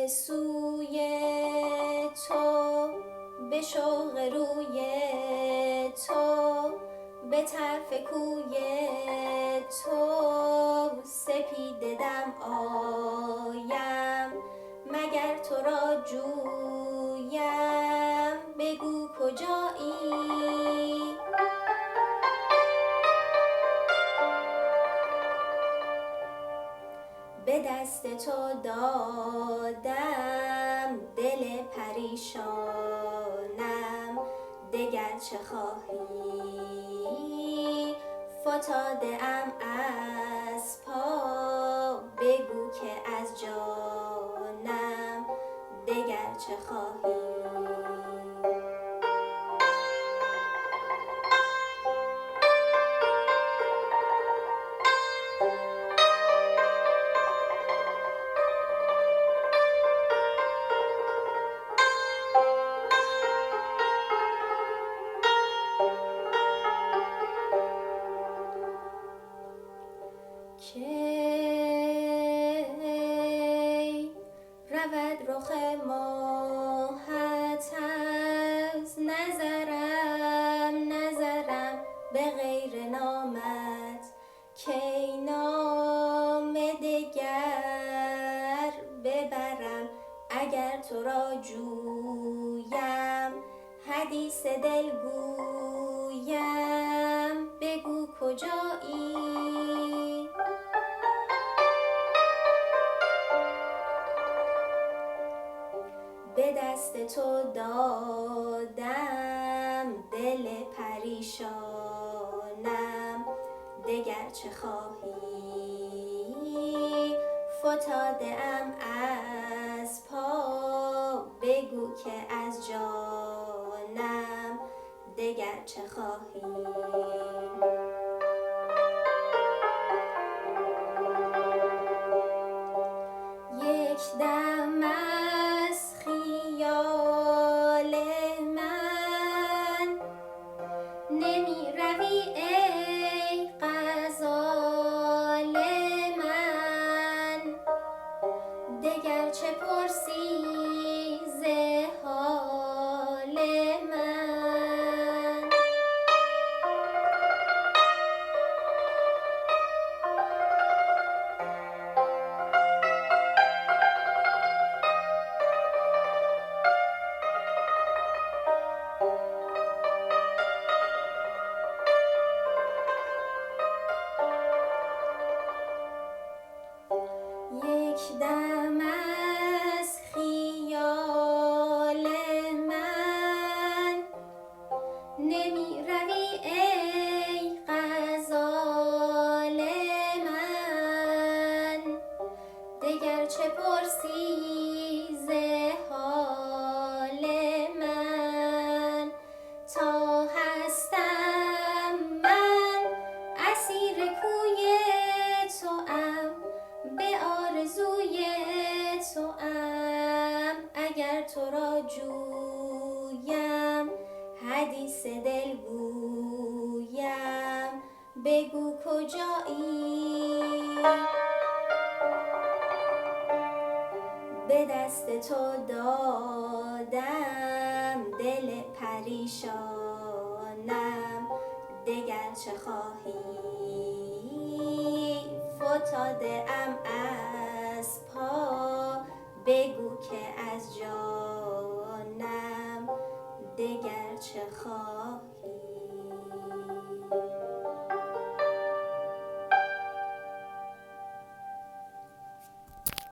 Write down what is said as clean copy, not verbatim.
سوی تو، به شوق روی تو، به طرف کوی تو سپیده دم آیم، مگر تو را جویم، بگو کجایی؟ به دست تو دادم دل پریشانم، دگر چه خواهی؟ فتاده ام از پا، بگو که از جانم دگر چه خواهی؟ کی رود رخ ماهت از نظرم به غیر نامت، کی نام دگر ببرم، اگر تو را جویم، حدیث دل گویم، بگو کجایی؟ به دست تو دادم دل پریشانم، دگر چه خواهی؟ فتاده ام از پا، بگو که از جانم دگر چه خواهی؟ یک دم از خیال من نمی روی ای غزال من، دگر چه پرسی ز حال من؟ یک دم از خیال من نمی روی ای غزال من، دگر چه پرسی ز حال من؟ تا هستم من اسیر کوی توام، به آرزوی توام، اگر تو را جویم، حدیث دل گویم، بگو کجایی؟ به دست تو دادم دل پریشانم، دگر چه خواهی؟ فتاده ام از پا، بگو که از جانم دگر چه خواهی؟